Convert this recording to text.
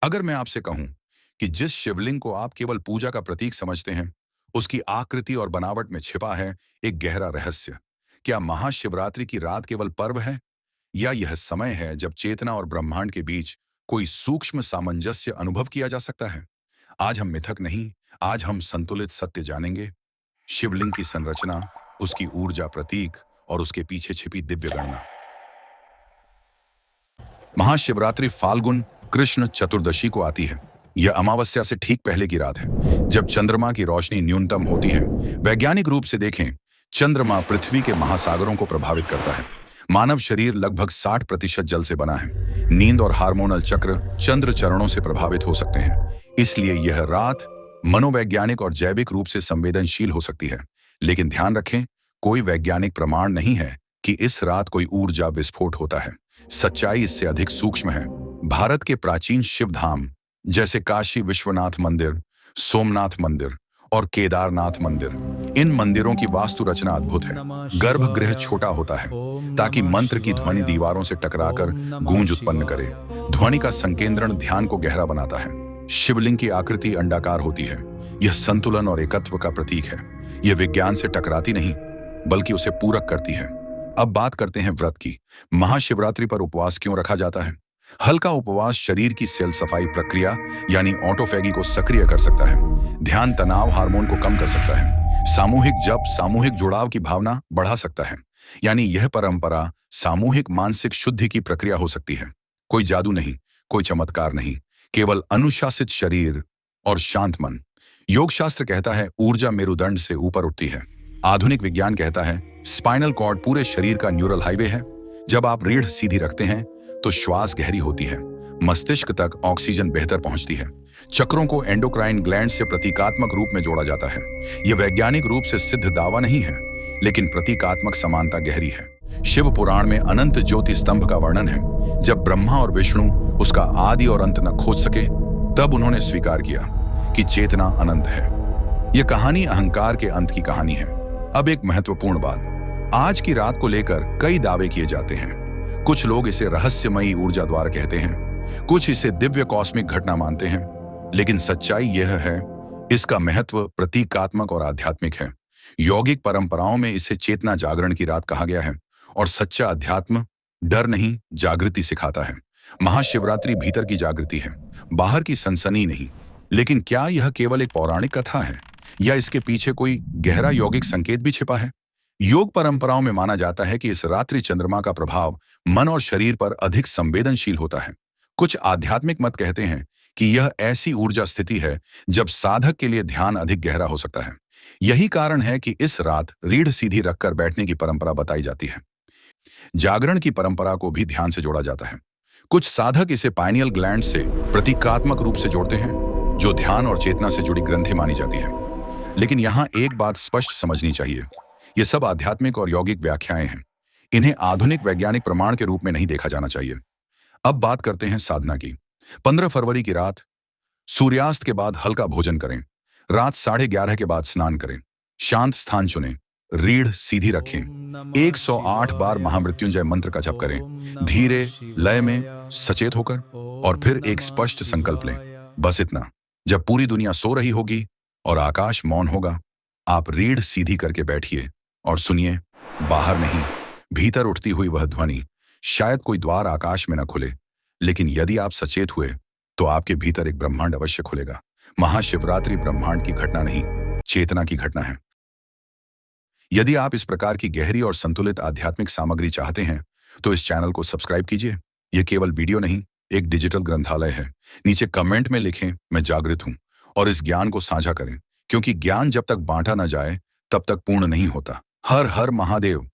अगर मैं आपसे कहूं कि जिस शिवलिंग को आप केवल पूजा का प्रतीक समझते हैं, उसकी आकृति और बनावट में छिपा है एक गहरा रहस्य। क्या महाशिवरात्रि की रात केवल पर्व है, या यह समय है जब चेतना और ब्रह्मांड के बीच कोई सूक्ष्म सामंजस्य अनुभव किया जा सकता है? आज हम मिथक नहीं, आज हम संतुलित सत्य जानेंगे। शिवलिंग की संरचना, उसकी ऊर्जा प्रतीक और उसके पीछे छिपी दिव्य गणना। महाशिवरात्रि फाल्गुन कृष्ण चतुर्दशी को आती है। यह अमावस्या से ठीक पहले की रात है, जब चंद्रमा की रोशनी न्यूनतम होती है। वैज्ञानिक रूप से देखें, चंद्रमा पृथ्वी के महासागरों को प्रभावित करता है। मानव शरीर लगभग 60% जल से बना है। नींद और हार्मोनल चक्र चंद्र चरणों से प्रभावित हो सकते हैं। इसलिए यह रात मनोवैज्ञानिक और जैविक रूप से संवेदनशील हो सकती है। लेकिन ध्यान रखें, कोई वैज्ञानिक प्रमाण नहीं है कि इस रात कोई ऊर्जा विस्फोट होता है। सच्चाई इससे अधिक सूक्ष्म है। भारत के प्राचीन शिव धाम जैसे काशी विश्वनाथ मंदिर, सोमनाथ मंदिर और केदारनाथ मंदिर, इन मंदिरों की वास्तु रचना अद्भुत है। गर्भगृह छोटा होता है ताकि मंत्र की ध्वनि दीवारों से टकराकर गूंज उत्पन्न करे। ध्वनि का संकेंद्रण ध्यान को गहरा बनाता है। शिवलिंग की आकृति अंडाकार होती है। यह संतुलन और एकत्व का प्रतीक है। यह विज्ञान से टकराती नहीं, बल्कि उसे पूरक करती है। अब बात करते हैं व्रत की। महाशिवरात्रि पर उपवास क्यों रखा जाता है? हल्का उपवास शरीर की सेल सफाई प्रक्रिया यानी ऑटोफैगी को सक्रिय कर सकता है। ध्यान तनाव हार्मोन को कम कर सकता है। सामूहिक जप सामूहिक जुड़ाव की भावना बढ़ा सकता है। यानी यह परंपरा सामूहिक मानसिक शुद्धि की प्रक्रिया हो सकती है। कोई जादू नहीं, कोई चमत्कार नहीं, केवल अनुशासित शरीर और शांत मन। योग शास्त्र कहता है ऊर्जा मेरुदंड से ऊपर उठती है। आधुनिक विज्ञान कहता है स्पाइनल कॉर्ड पूरे शरीर का न्यूरल हाईवे है। जब आप रीढ़ सीधी रखते हैं तो श्वास गहरी होती है, मस्तिष्क तक ऑक्सीजन बेहतर पहुंचती है। चक्रों को एंडोक्राइन ग्लैंड से प्रतीकात्मक रूप में जोड़ा जाता है। यह वैज्ञानिक रूप से सिद्ध दावा नहीं है, लेकिन प्रतीकात्मक समानता गहरी है। शिव पुराण में अनंत ज्योति स्तंभ का वर्णन है। जब ब्रह्मा और विष्णु उसका आदि और अंत न खोज सके, तब उन्होंने स्वीकार किया कि चेतना अनंत है। यह कहानी अहंकार के अंत की कहानी है। अब एक महत्वपूर्ण बात, आज की रात को लेकर कई दावे किए जाते हैं। कुछ लोग इसे रहस्यमयी ऊर्जा द्वार कहते हैं, कुछ इसे दिव्य कॉस्मिक घटना मानते हैं। लेकिन सच्चाई यह है, इसका महत्व प्रतीकात्मक और आध्यात्मिक है। यौगिक परंपराओं में इसे चेतना जागरण की रात कहा गया है, और सच्चा अध्यात्म डर नहीं, जागृति सिखाता है। महाशिवरात्रि भीतर की जागृति है, बाहर की सनसनी नहीं। लेकिन क्या यह केवल एक पौराणिक कथा है, या इसके पीछे कोई गहरा यौगिक संकेत भी छिपा है? योग परंपराओं में माना जाता है कि इस रात्रि चंद्रमा का प्रभाव मन और शरीर पर अधिक संवेदनशील होता है। कुछ आध्यात्मिक मत कहते हैं कि यह ऐसी ऊर्जा स्थिति है जब साधक के लिए ध्यान अधिक गहरा हो सकता है। यही कारण है कि इस रात रीढ़ सीधी रखकर बैठने की परंपरा बताई जाती है। जागरण की परंपरा को भी ध्यान से जोड़ा जाता है। कुछ साधक इसे पाइनियल ग्लैंड से प्रतीकात्मक रूप से जोड़ते हैं, जो ध्यान और चेतना से जुड़ी ग्रंथि मानी जाती है। लेकिन यहाँ एक बात स्पष्ट समझनी चाहिए, ये सब आध्यात्मिक और यौगिक व्याख्याएं हैं। इन्हें आधुनिक वैज्ञानिक प्रमाण के रूप में नहीं देखा जाना चाहिए। अब बात करते हैं साधना की। 15 फरवरी की रात सूर्यास्त के बाद हल्का भोजन करें। रात 11:30 के बाद स्नान करें। शांत स्थान चुनें। रीढ़ सीधी रखें। 108 बार महामृत्युंजय मंत्र का जप करें, धीरे लय में सचेत होकर। और फिर एक स्पष्ट संकल्प लें, बस इतना। जब पूरी दुनिया सो रही होगी और आकाश मौन होगा, आप रीढ़ सीधी करके बैठिए और सुनिए, बाहर नहीं, भीतर उठती हुई वह ध्वनि। शायद कोई द्वार आकाश में न खुले, लेकिन यदि आप सचेत हुए तो आपके भीतर एक ब्रह्मांड अवश्य खुलेगा। महाशिवरात्रि ब्रह्मांड की घटना नहीं, चेतना की घटना है। यदि आप इस प्रकार की गहरी और संतुलित आध्यात्मिक सामग्री चाहते हैं तो इस चैनल को सब्सक्राइब कीजिए। यह केवल वीडियो नहीं, एक डिजिटल ग्रंथालय है। नीचे कमेंट में लिखें, मैं जागृत हूं, और इस ज्ञान को साझा करें, क्योंकि ज्ञान जब तक बांटा न जाए तब तक पूर्ण नहीं होता। हर हर महादेव।